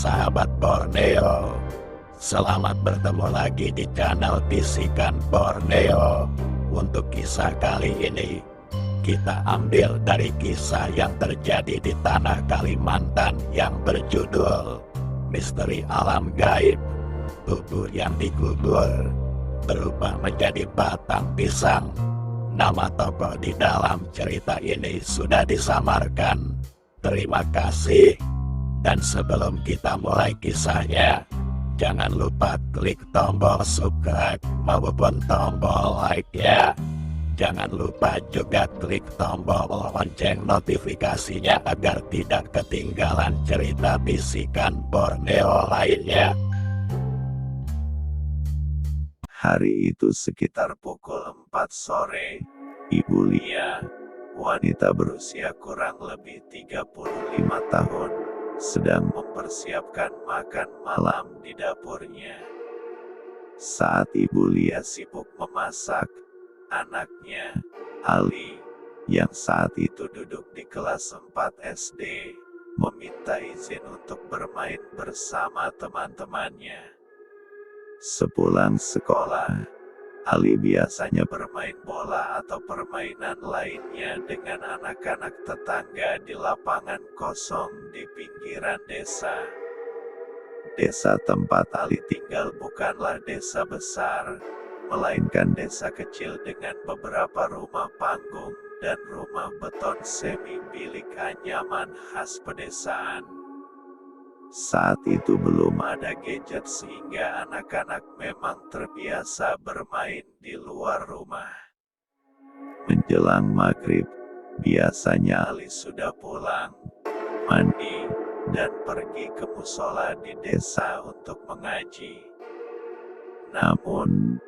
sahabat Borneo. Selamat bertemu lagi di channel Bisikan Borneo. Untuk kisah kali ini, kita ambil dari kisah yang terjadi di tanah Kalimantan yang berjudul Misteri Alam Gaib. Tubuh yang dikubur berubah menjadi batang pisang. Nama tokoh di dalam cerita ini sudah disamarkan. Terima kasih. Dan sebelum kita mulai kisahnya, jangan lupa klik tombol subscribe maupun tombol like ya. Jangan lupa juga klik tombol lonceng notifikasinya agar tidak ketinggalan cerita Bisikan Borneo lainnya. Hari itu sekitar pukul 4 sore, Ibu Lia, wanita berusia kurang lebih 35 tahun, sedang mempersiapkan makan malam di dapurnya. Saat Ibu Lia sibuk memasak, anaknya, Ali, yang saat itu duduk di kelas 4 SD, meminta izin untuk bermain bersama teman-temannya. Sepulang sekolah, Ali biasanya bermain bola atau permainan lainnya dengan anak-anak tetangga di lapangan kosong di pinggiran desa. Desa tempat Ali tinggal bukanlah desa besar, melainkan desa kecil dengan beberapa rumah panggung dan rumah beton semi bilik anyaman khas pedesaan. Saat itu belum ada gadget sehingga anak-anak memang terbiasa bermain di luar rumah. Menjelang maghrib, biasanya Ali sudah pulang, mandi, dan pergi ke musola di desa untuk mengaji. Namun,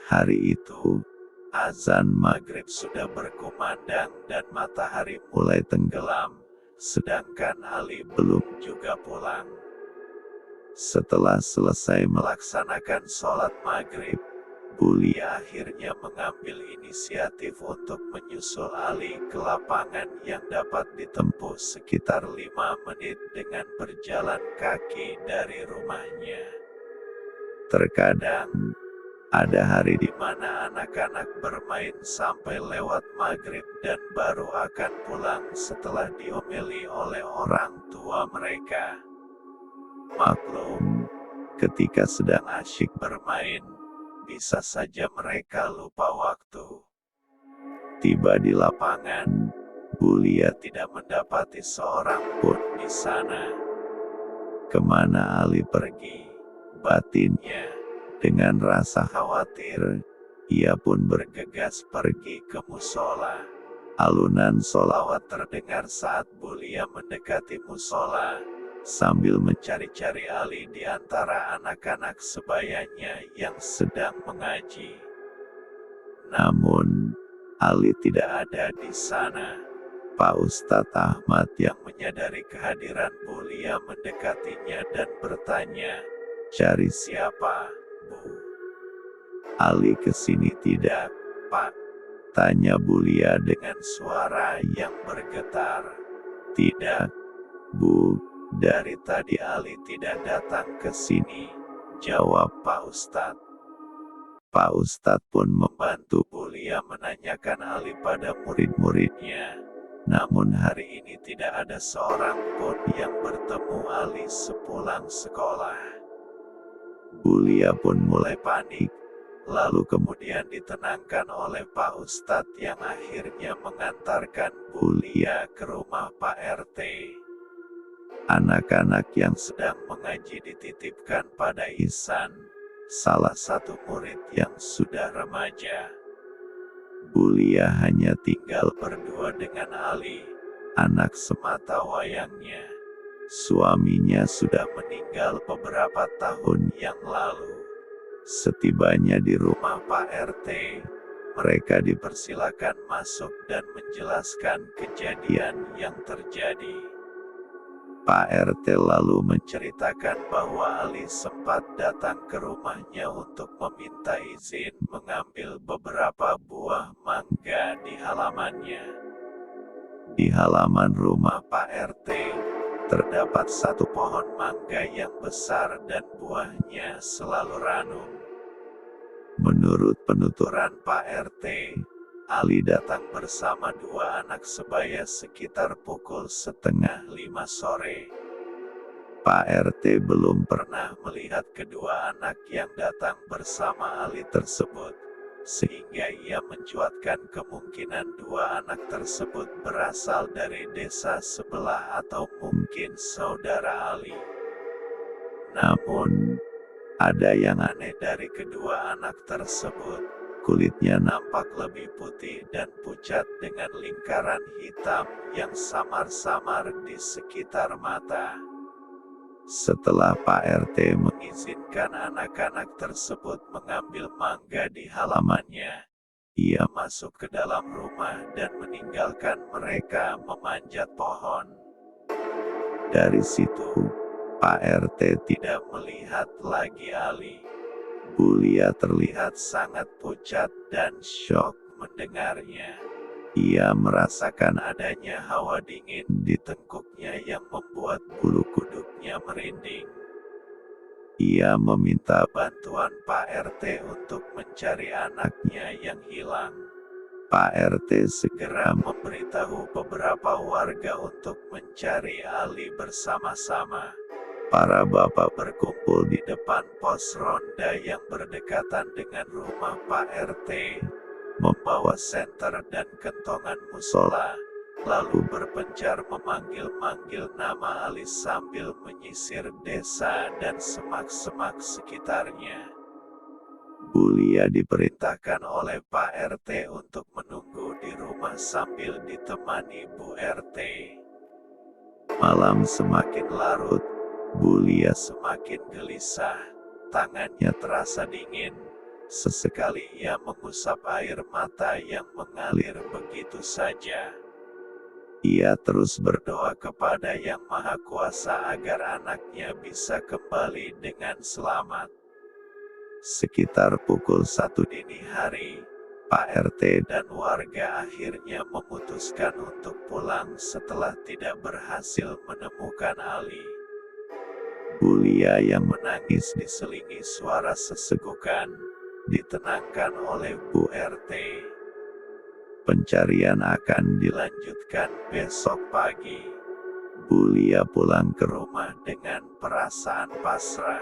hari itu, azan maghrib sudah berkumandang dan matahari mulai tenggelam. Sedangkan Ali belum juga pulang. Setelah selesai melaksanakan sholat maghrib, Bu Lia akhirnya mengambil inisiatif untuk menyusul Ali ke lapangan yang dapat ditempuh sekitar 5 menit dengan berjalan kaki dari rumahnya. Terkadang, ada hari di mana anak-anak bermain sampai lewat maghrib dan baru akan pulang setelah diomeli oleh orang tua mereka. Maklum, ketika sedang asyik bermain, bisa saja mereka lupa waktu. Tiba di lapangan, Bu Lia tidak mendapati seorang pun di sana. Kemana Ali pergi? Batinnya. Dengan rasa khawatir, ia pun bergegas pergi ke musola. Alunan sholawat terdengar saat Bu Lia mendekati musola, sambil mencari-cari Ali di antara anak-anak sebayanya yang sedang mengaji. Namun, Ali tidak ada di sana. Pak Ustadz Ahmad yang menyadari kehadiran Bu Lia mendekatinya dan bertanya, "Cari siapa, Bu?" Ali kesini tidak, Pak? Tanya Bu Lia dengan suara yang bergetar. Tidak, Bu, dari tadi Ali tidak datang ke sini, jawab Pak Ustadz. Pak Ustadz pun membantu Bu Lia menanyakan Ali pada murid-muridnya. Namun hari ini tidak ada seorang pun yang bertemu Ali sepulang sekolah. Bu Lia pun mulai panik, lalu kemudian ditenangkan oleh Pak Ustadz yang akhirnya mengantarkan Bu Lia ke rumah Pak RT. Anak-anak yang sedang mengaji dititipkan pada Ihsan, salah satu murid yang sudah remaja. Bu Lia hanya tinggal berdua dengan Ali, anak sematawayangnya. Suaminya sudah meninggal beberapa tahun yang lalu. Setibanya di rumah Pak RT, mereka dipersilakan masuk dan menjelaskan kejadian yang terjadi. Pak RT lalu menceritakan bahwa Ali sempat datang ke rumahnya untuk meminta izin mengambil beberapa buah mangga di halamannya. Di halaman rumah Pak RT, terdapat satu pohon mangga yang besar dan buahnya selalu ranum. Menurut penuturan Pak RT, Ali datang bersama dua anak sebaya sekitar pukul 4:30 sore. Pak RT belum pernah melihat kedua anak yang datang bersama Ali tersebut, sehingga ia mencuatkan kemungkinan dua anak tersebut berasal dari desa sebelah atau mungkin saudara Ali. Namun, ada yang aneh dari kedua anak tersebut. Kulitnya nampak lebih putih dan pucat dengan lingkaran hitam yang samar-samar di sekitar mata. Setelah Pak RT mengizinkan anak-anak tersebut mengambil mangga di halamannya, ia masuk ke dalam rumah dan meninggalkan mereka memanjat pohon. Dari situ, Pak RT tidak melihat lagi Ali. Bulia terlihat sangat pucat dan syok mendengarnya. Ia merasakan adanya hawa dingin di tengkuknya yang membuat bulu kuduknya merinding. Ia meminta bantuan Pak RT untuk mencari anaknya yang hilang. Pak RT segera memberitahu beberapa warga untuk mencari Ali bersama-sama. Para bapak berkumpul di depan pos ronda yang berdekatan dengan rumah Pak RT, membawa senter dan kentongan musola, lalu berpencar memanggil-manggil nama Ali sambil menyisir desa dan semak-semak sekitarnya. Bulia diperintahkan oleh Pak RT untuk menunggu di rumah sambil ditemani Bu RT. Malam semakin larut, Bulia semakin gelisah, tangannya terasa dingin. Sesekali ia mengusap air mata yang mengalir begitu saja. Ia terus berdoa kepada Yang Maha Kuasa agar anaknya bisa kembali dengan selamat. Sekitar pukul 1 dini hari, Pak RT dan warga akhirnya memutuskan untuk pulang setelah tidak berhasil menemukan Ali. Bulia yang menangis diselingi suara sesegukan, ditenangkan oleh Bu RT. Pencarian akan dilanjutkan besok pagi. Bulia pulang ke rumah dengan perasaan pasrah.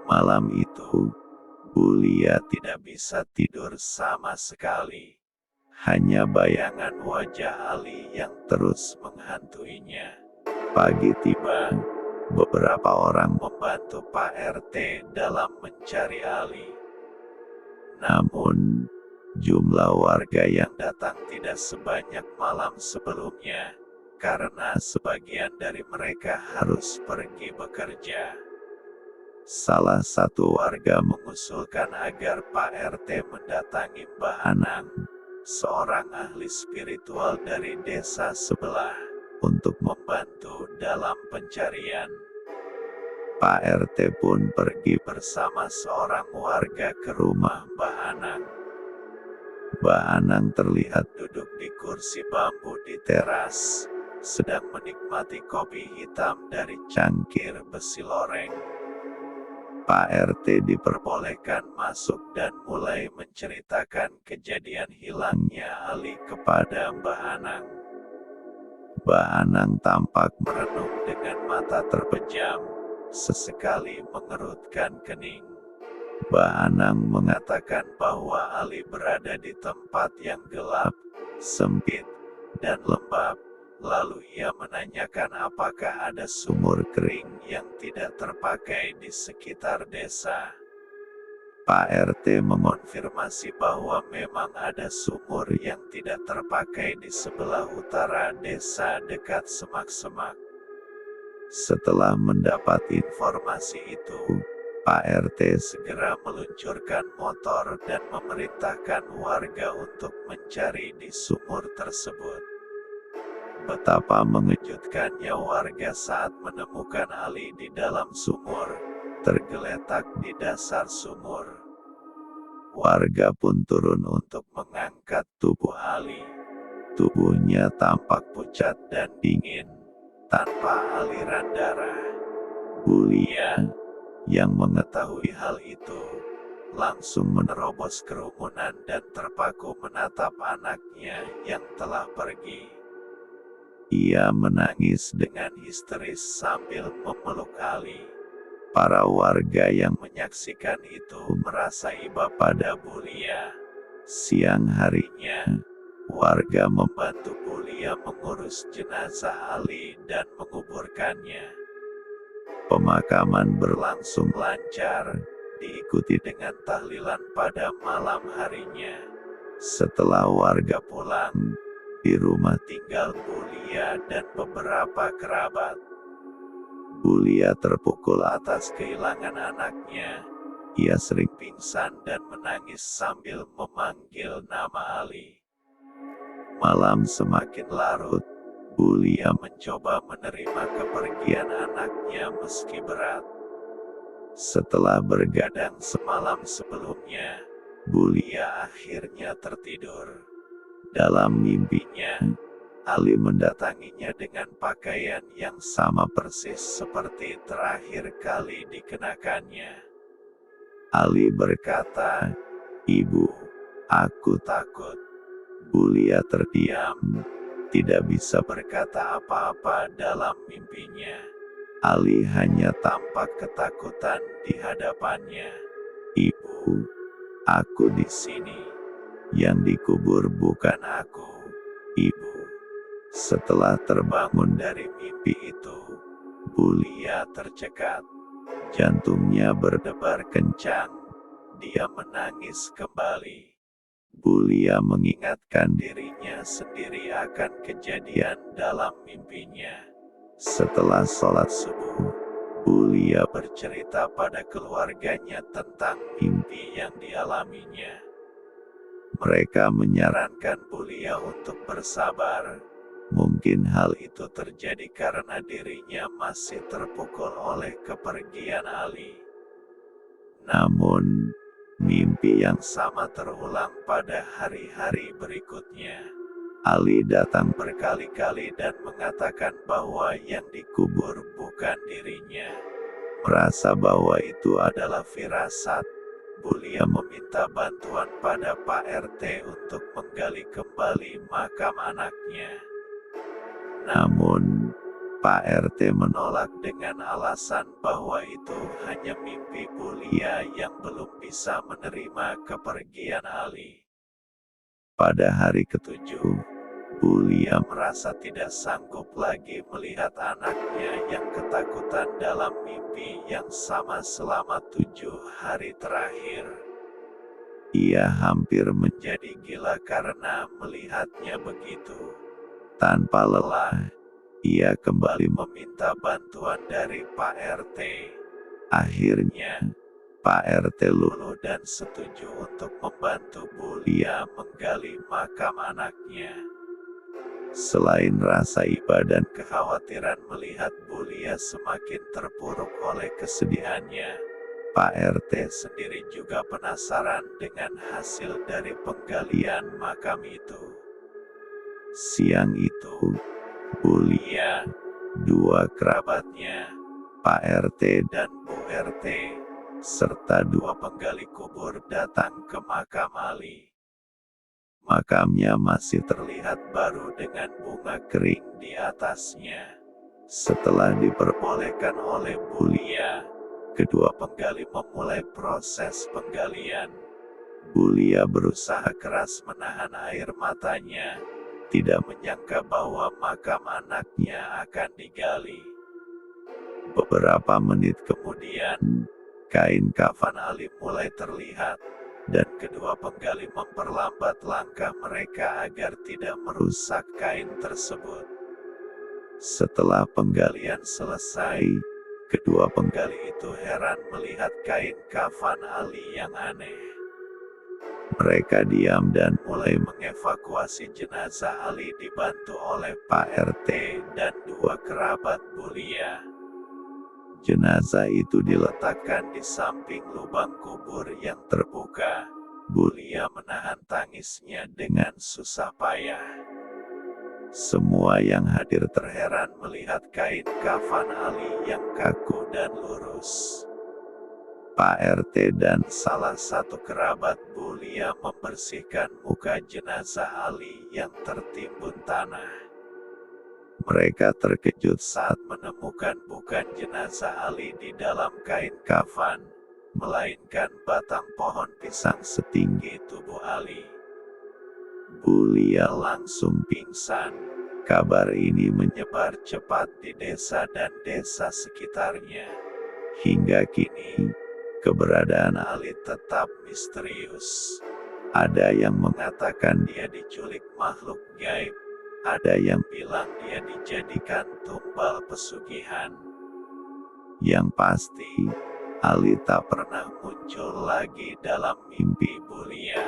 Malam itu, Bulia tidak bisa tidur sama sekali. Hanya bayangan wajah Ali yang terus menghantuinya. Pagi tiba, beberapa orang membantu Pak RT dalam mencari Ali. Namun, jumlah warga yang datang tidak sebanyak malam sebelumnya, karena sebagian dari mereka harus pergi bekerja. Salah satu warga mengusulkan agar Pak RT mendatangi Mbah Anang, seorang ahli spiritual dari desa sebelah, untuk membantu dalam pencarian. Pak RT pun pergi bersama seorang warga ke rumah Mbah Anang. Mbah Anang terlihat duduk di kursi bambu di teras, sedang menikmati kopi hitam dari cangkir besi loreng. Pak RT diperbolehkan masuk dan mulai menceritakan kejadian hilangnya Ali kepada Mbah Anang. Mbah Anang tampak merenung dengan mata terpejam, sesekali mengerutkan kening. Mbah Anang mengatakan bahwa Ali berada di tempat yang gelap, sempit, dan lembab. Lalu ia menanyakan apakah ada sumur kering yang tidak terpakai di sekitar desa. Pak RT mengonfirmasi bahwa memang ada sumur yang tidak terpakai di sebelah utara desa dekat semak-semak. Setelah mendapat informasi itu, Pak RT segera meluncurkan motor dan memerintahkan warga untuk mencari di sumur tersebut. Betapa mengejutkannya warga saat menemukan Ali di dalam sumur, tergeletak di dasar sumur. Warga pun turun untuk mengangkat tubuh Ali. Tubuhnya tampak pucat dan dingin. tanpa aliran darah. Bulia yang mengetahui hal itu langsung menerobos kerumunan dan terpaku menatap anaknya yang telah pergi. Ia menangis dengan histeris sambil memeluk Ali. Para warga yang menyaksikan itu merasa iba pada Bulia. Siang harinya, warga membantu Bulia mengurus jenazah Ali dan menguburkannya. Pemakaman berlangsung lancar, diikuti dengan tahlilan pada malam harinya. Setelah warga pulang, di rumah tinggal Bulia dan beberapa kerabat. Bulia terpukul atas kehilangan anaknya. Ia sering pingsan dan menangis sambil memanggil nama Ali. Malam semakin larut, Bulia mencoba menerima kepergian anaknya meski berat. Setelah bergadang semalam sebelumnya, Bulia akhirnya tertidur. Dalam mimpinya, Ali mendatanginya dengan pakaian yang sama persis seperti terakhir kali dikenakannya. Ali berkata, "Ibu, aku takut." Bulia terdiam, tidak bisa berkata apa-apa dalam mimpinya. Ali hanya tampak ketakutan di hadapannya. "Ibu, aku di sini. Yang dikubur bukan aku, Ibu." Setelah terbangun dari mimpi itu, Bulia tercekat. Jantungnya berdebar kencang. Dia menangis kembali. Bulia mengingatkan dirinya sendiri akan kejadian dalam mimpinya. Setelah sholat subuh, Bulia bercerita pada keluarganya tentang mimpi yang dialaminya. Mereka menyarankan Bulia untuk bersabar. Mungkin hal itu terjadi karena dirinya masih terpukul oleh kepergian Ali. Namun, mimpi yang sama terulang pada hari-hari berikutnya. Ali datang berkali-kali dan mengatakan bahwa yang dikubur bukan dirinya. Merasa bahwa itu adalah firasat, Bulia meminta bantuan pada Pak RT untuk menggali kembali makam anaknya. Namun, Pak RT menolak dengan alasan bahwa itu hanya mimpi Bulia yang belum bisa menerima kepergian Ali. Pada hari ketujuh, Bulia merasa tidak sanggup lagi melihat anaknya yang ketakutan dalam mimpi yang sama selama 7 hari terakhir. Ia hampir menjadi gila karena melihatnya begitu. Tanpa lelah, ia kembali meminta bantuan dari Pak RT. Akhirnya, Pak RT luluh dan setuju untuk membantu Bulia menggali makam anaknya. Selain rasa iba dan kekhawatiran melihat Bulia semakin terpuruk oleh kesedihannya, Pak RT sendiri juga penasaran dengan hasil dari penggalian makam itu. Siang itu, Bulia, 2 kerabatnya, Pak RT dan Bu RT, serta 2 penggali kubur datang ke makam Ali. Makamnya masih terlihat baru dengan bunga kering di atasnya. Setelah diperbolehkan oleh Bulia, kedua penggali memulai proses penggalian. Bulia berusaha keras menahan air matanya, tidak menyangka bahwa makam anaknya akan digali. Beberapa menit kemudian, kain kafan Ali mulai terlihat, dan kedua penggali memperlambat langkah mereka agar tidak merusak kain tersebut. Setelah penggalian selesai, kedua penggali itu heran melihat kain kafan Ali yang aneh. Mereka diam dan mulai mengevakuasi jenazah Ali dibantu oleh Pak RT dan 2 kerabat Bulia. Jenazah itu diletakkan di samping lubang kubur yang terbuka. Bulia menahan tangisnya dengan susah payah. Semua yang hadir terheran melihat kain kafan Ali yang kaku dan lurus. Pak RT dan salah satu kerabat Bulia membersihkan muka jenazah Ali yang tertimbun tanah. Mereka terkejut saat menemukan bukan jenazah Ali di dalam kain kafan, melainkan batang pohon pisang setinggi tubuh Ali. Bulia langsung pingsan. Kabar ini menyebar cepat di desa dan desa sekitarnya. Hingga kini, keberadaan Ali tetap misterius. Ada yang mengatakan dia diculik makhluk gaib. Ada yang bilang dia dijadikan tumbal pesugihan. Yang pasti, Ali tak pernah muncul lagi dalam mimpi Bulia.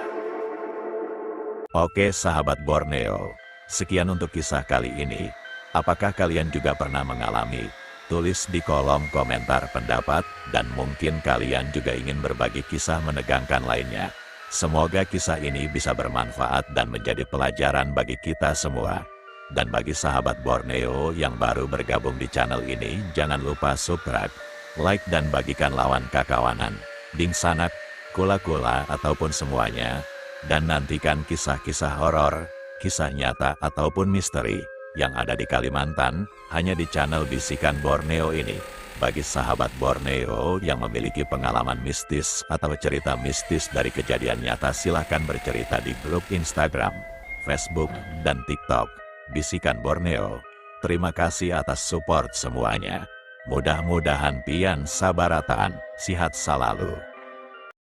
Oke sahabat Borneo, sekian untuk kisah kali ini. Apakah kalian juga pernah mengalami? Tulis di kolom komentar pendapat, dan mungkin kalian juga ingin berbagi kisah menegangkan lainnya. Semoga kisah ini bisa bermanfaat dan menjadi pelajaran bagi kita semua. Dan bagi sahabat Borneo yang baru bergabung di channel ini, jangan lupa subscribe, like dan bagikan lawan kakawanan, ding sanak, kula-kula ataupun semuanya. Dan nantikan kisah-kisah horor, kisah nyata ataupun misteri yang ada di Kalimantan, hanya di channel Bisikan Borneo ini. Bagi sahabat Borneo yang memiliki pengalaman mistis atau cerita mistis dari kejadian nyata, silahkan bercerita di grup Instagram, Facebook, dan TikTok Bisikan Borneo. Terima kasih atas support semuanya. Mudah-mudahan pian sabarataan, sihat selalu.